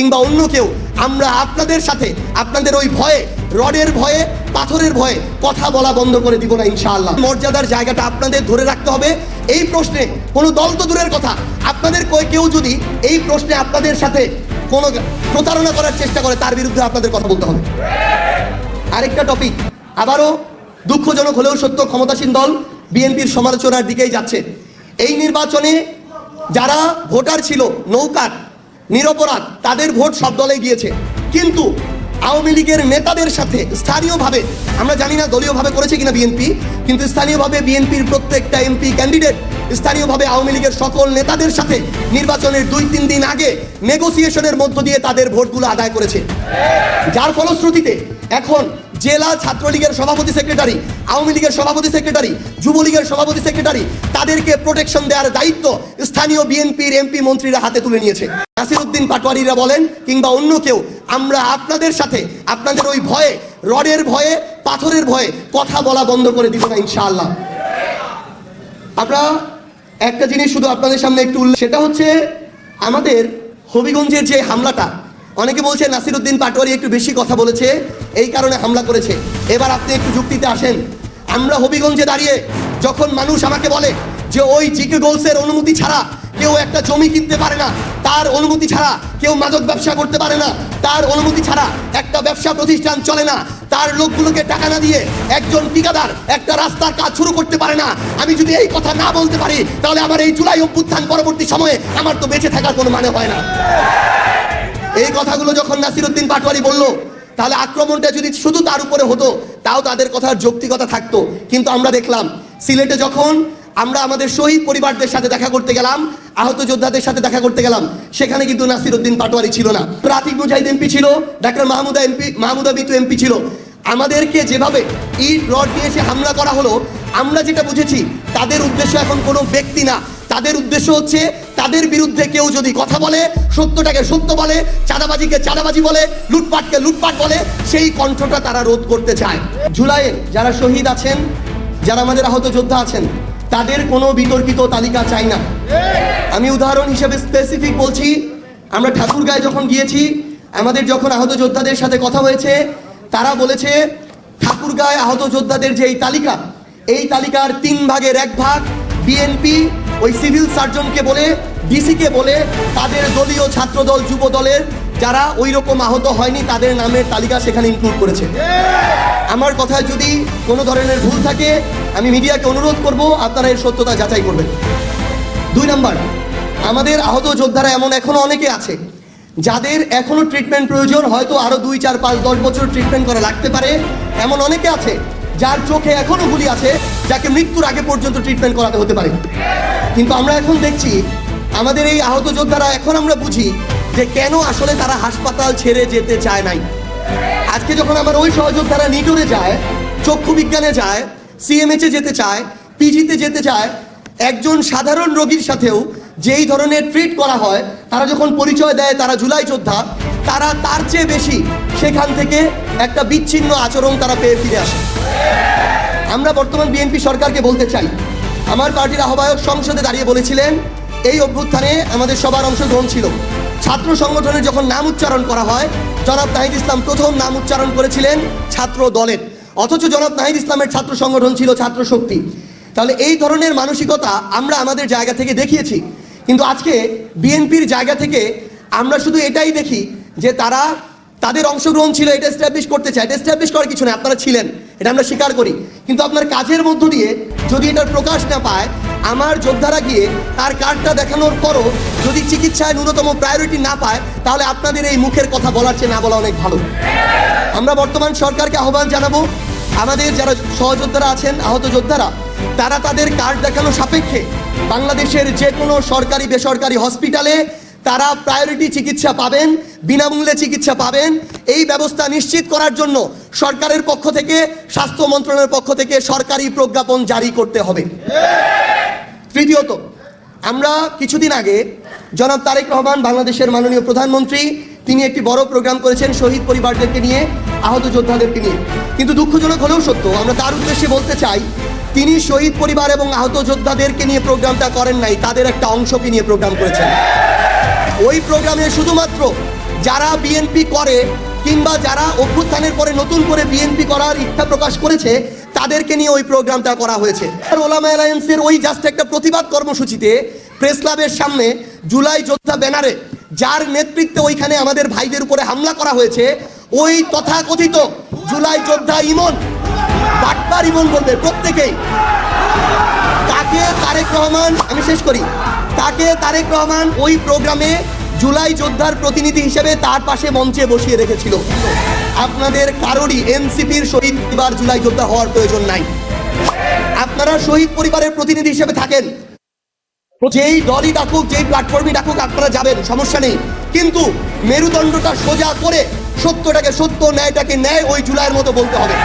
কিংবা অন্য কেউ, আমরা আপনাদের সাথে আপনাদের ওই ভয়ে, রডের ভয়ে, পাথরের ভয়ে কথা বলা বন্ধ করে দিব না ইনশাআল্লাহ। মর্যাদার জায়গাটা আপনাদের ধরে রাখতে হবে। এই প্রশ্নে কোনো দল তো দূরের কথা, আপনাদের কেউ যদি এই প্রশ্নে আপনাদের সাথে কোনো প্রতারণা করার চেষ্টা করে, তার বিরুদ্ধে আপনাদের কথা বলতে হবে। আরেকটা টপিক, আবারও দুঃখজনক হলেও সত্য, ক্ষমতাসীন দল বিএনপির সমালোচনার দিকেই যাচ্ছে। এই নির্বাচনে যারা ভোটার ছিল নৌকার, নিরপরাধ, তাদের ভোট সব দলে গিয়েছে, কিন্তু আওয়ামী লীগের নেতাদের সাথে স্থানীয়ভাবে, আমরা জানি না দলীয়ভাবে করেছে কিনা বিএনপি, কিন্তু স্থানীয়ভাবে বিএনপির প্রত্যেকটা এমপি ক্যান্ডিডেট স্থানীয়ভাবে আওয়ামী লীগের সকল নেতাদের সাথে নির্বাচনের 2-3 দিন আগে নেগোসিয়েশনের মধ্য দিয়ে তাদের ভোটগুলো আদায় করেছে। যার ফলশ্রুতিতে এখন জেলা ছাত্রলীগের সভাপতি সেক্রেটারি, আওয়ামী লীগের সভাপতি সেক্রেটারি, যুবলীগের সভাপতি সেক্রেটারি, তাদেরকে প্রোটেকশন দেওয়ার দায়িত্ব স্থানীয় বিএনপির এমপি মন্ত্রীরা হাতে তুলে নিয়েছে। নাসিরউদ্দিন পাটোয়ারিরা বলেন কিংবা অন্য কেউ, আমরা আপনাদের সাথে আপনাদের ওই ভয়ে, রডের ভয়ে, পাথরের ভয়ে কথা বলা বন্ধ করে দিব না ইনশাআল্লাহ। আমরা একটা জিনিস শুধু আপনাদের সামনে একটু সেটা হচ্ছে আমাদের হবিগঞ্জের যে হামলাটা, অনেকে বলছে নাসিরউদ্দিন পাটোয়ারি একটু বেশি কথা বলেছে, এই কারণে হামলা করেছে। এবার আপনি একটু যুক্তিতে আসেন। আমরা হবিগঞ্জে দাঁড়িয়ে যখন মানুষ আমাকে বলে যে ওই জিকে গোলসের অনুমতি ছাড়া কেউ একটা জমি কিনতে পারে না, তার অনুমতি ছাড়া কেউ মাদক ব্যবসা করতে পারে না, তার অনুমতি ছাড়া একটা ব্যবসা প্রতিষ্ঠান চলে না, তার লোকগুলোকে টাকা না দিয়ে একজন ঠিকাদার একটা রাস্তার কাজ শুরু করতে পারে না, আমি যদি এই কথা না বলতে পারি, তাহলে আমার এই জুলাই অভ্যুত্থান পরবর্তী সময়ে আমার তো বেঁচে থাকার কোনো মানে হয় না। এই কথাগুলো যখন নাসিরউদ্দিন পাটোয়ারি বলল, তাহলে আক্রমণটা যদি শুধু তার উপরে হতো, তাও তাদের কথার যৌক্তিকতা থাকতো। কিন্তু আমরা দেখলাম সিলেটে যখন আমরা আমাদের শহীদ পরিবারদের সাথে দেখা করতে গেলাম, আহত যোদ্ধাদের সাথে দেখা করতে গেলাম, সেখানে কিন্তু নাসিরউদ্দিন পাটোয়ারি ছিল না, আতিক মুজাহিদ এমপি ছিল, ডাক্তার মাহমুদা মিতু এমপি ছিল। আমাদেরকে যেভাবে ইট রড দিয়ে এসে হামলা করা হলো, আমরা যেটা বুঝেছি তাদের উদ্দেশ্য এখন কোনো ব্যক্তি না, তাদের উদ্দেশ্য হচ্ছে তাদের বিরুদ্ধে কেউ যদি কথা বলে, সত্যটাকে সত্য বলে, চাঁদাবাজিকে চাঁদাবাজি বলে, লুটপাটকে লুটপাট বলে, সেই কণ্ঠটা তারা রোধ করতে চায়। জুলাইয়ে যারা শহীদ আছেন, যারা আমাদের আহত যোদ্ধা আছেন, তাদের কোনো বিতর্কিত তালিকা চাই না। আমি উদাহরণ হিসেবে স্পেসিফিক বলছি, আমরা ঠাকুরগাঁয়ে যখন গিয়েছি, আমাদের যখন আহত যোদ্ধাদের সাথে কথা হয়েছে, তারা বলেছে ঠাকুরগাঁয়ে আহত যোদ্ধাদের যে এই তালিকা, এই তালিকার 3 ভাগের 1 ভাগ বিএনপি ওই সিভিল সার্জনকে বলে, ডিসিকে বলে, তাদের দলীয় ছাত্রদল, যুব দলের যারা ওই রকম আহত হয়নি তাদের নামের তালিকা সেখানে ইনক্লুড করেছে। আমার কথায় যদি কোনো ধরনের ভুল থাকে, আমি মিডিয়াকে অনুরোধ করব আপনারা এর সত্যতা যাচাই করবেন। 2 নাম্বার, আমাদের আহত যোদ্ধারা এমন এখনো অনেকে আছে যাদের এখনো ট্রিটমেন্ট প্রয়োজন, হয়তো আরো 2, 4, 5, 10 বছর ট্রিটমেন্ট করা লাগতে পারে। এমন অনেকে আছে যার চোখে এখনো গুলি আছে, যাকে মৃত্যুর আগে পর্যন্ত ট্রিটমেন্ট করাতে হতে পারে। কিন্তু আমরা এখন দেখছি আমাদের এই আহত যোদ্ধারা, এখন আমরা বুঝি যে কেন আসলে তারা হাসপাতাল ছেড়ে যেতে চায় নাই। আজকে যখন আমার ওই সহযোদ্ধারা নিটোরে যায়, চক্ষু বিজ্ঞানে যায়, সিএমএইচে যেতে চায়, পিজিতে যেতে চায়, একজন সাধারণ রোগীর সাথেও যেই ধরনের ট্রিট করা হয়, তারা যখন পরিচয় দেয় তারা জুলাই যোদ্ধা, তারা তার চেয়ে বেশি সেখান থেকে একটা বিচ্ছিন্ন আচরণ তারা পেয়ে ফিরে আসে। আমরা বর্তমান বিএনপি সরকারকে বলতে চাই, আমার পার্টির আহ্বায়ক সংসদে দাঁড়িয়ে বলেছিলেন এই অভ্যুত্থানে আমাদের সবার অংশগ্রহণ ছিল। ছাত্র সংগঠনের যখন নাম উচ্চারণ করা হয়, জনাব নাহিদ ইসলাম প্রথম নাম উচ্চারণ করেছিলেন ছাত্র দলের, অথচ জনাব নাহিদ ইসলামের ছাত্র সংগঠন ছিল ছাত্র শক্তি। তাহলে এই ধরনের মানসিকতা আমরা আমাদের জায়গা থেকে দেখিয়েছি, কিন্তু আজকে বিএনপির জায়গা থেকে আমরা শুধু এটাই দেখি যে তারা তাদের অংশগ্রহণ ছিল, এটা এস্টাবলিশ করতে চায়। এটা এস্টাবলিশ করার কিছু না, আপনারা ছিলেন, এটা আমরা স্বীকার করি, কিন্তু আপনার কাজের মধ্য দিয়ে যদি এটার প্রকাশ না পায়, আমার যোদ্ধারা গিয়ে তার কার্ডটা দেখানোর পরও যদি চিকিৎসায় ন্যূনতম প্রায়োরিটি না পায়, তাহলে আপনাদের এই মুখের কথা বলার চেয়ে না বলা অনেক ভালো। আমরা বর্তমান সরকারকে আহ্বান জানাবো, আমাদের যারা সহযোদ্ধারা আছেন, আহত যোদ্ধারা, তারা তাদের কার্ড দেখানো সাপেক্ষে বাংলাদেশের যে কোনো সরকারি বেসরকারি হসপিটালে তারা প্রায়োরিটি চিকিৎসা পাবেন, বিনামূল্যে চিকিৎসা পাবেন। এই ব্যবস্থা নিশ্চিত করার জন্য সরকারের পক্ষ থেকে, স্বাস্থ্য মন্ত্রণালয়ের পক্ষ থেকে সরকারি প্রজ্ঞাপন জারি করতে হবে। তৃতীয়ত, আমরা কিছুদিন আগে জনাব তারেক রহমান, বাংলাদেশের মাননীয় প্রধানমন্ত্রী, তিনি একটি বড় প্রোগ্রাম করেছেন শহীদ পরিবারদেরকে নিয়ে, আহত যোদ্ধাদেরকে নিয়ে। কিন্তু দুঃখজনক হলেও সত্য, আমরা তার উদ্দেশ্যে বলতে চাই, তিনি শহীদ পরিবার এবং আহত যোদ্ধাদেরকে নিয়ে প্রোগ্রামটা করেন নাই, তাদের একটা অংশকে নিয়ে প্রোগ্রাম করেছেন। ওই প্রোগ্রামে শুধুমাত্র যারা বিএনপি করে কিংবা যারা অভ্যুত্থানের পরে নতুন করে বিএনপি করার ইচ্ছা প্রকাশ করেছে তাদেরকে নিয়ে ওই প্রোগ্রামটা করা হয়েছে। আর ওলামা অ্যালায়েন্সের ওই জাস্ট একটা প্রতিবাদ কর্মসূচিতে প্রেস ক্লাবের সামনে জুলাই যোদ্ধা ব্যানারে যার নেতৃত্বে ওইখানে আমাদের ভাইদের উপরে হামলা করা হয়েছে, ওই তথাকথিত জুলাই যোদ্ধা ইমন, বাটপার ইমন বলবে প্রত্যেকেই, তাকে তারেক রহমান, আমি শেষ করি, তাকে তারেক রহমান ওই প্রোগ্রামে জুলাই যোদ্ধার প্রতিনিধি হিসেবে তার পাশে মঞ্চে বসিয়ে রেখেছিল। আপনাদের কারোরই এনসিপির শহীদ পরিবার জুলাই যোদ্ধা হওয়ার প্রয়োজন নাই। আপনারা শহীদ পরিবারের প্রতিনিধি হিসেবে থাকেন, যেই দলই ডাকুক, যেই প্ল্যাটফর্মই ডাকুক আপনারা যাবেন, সমস্যা নেই। কিন্তু মেরুদণ্ডটা সোজা করে সত্যটাকে সত্য, ন্যায়টাকে ন্যায়, ওই জুলাইয়ের মতো বলতে হবে।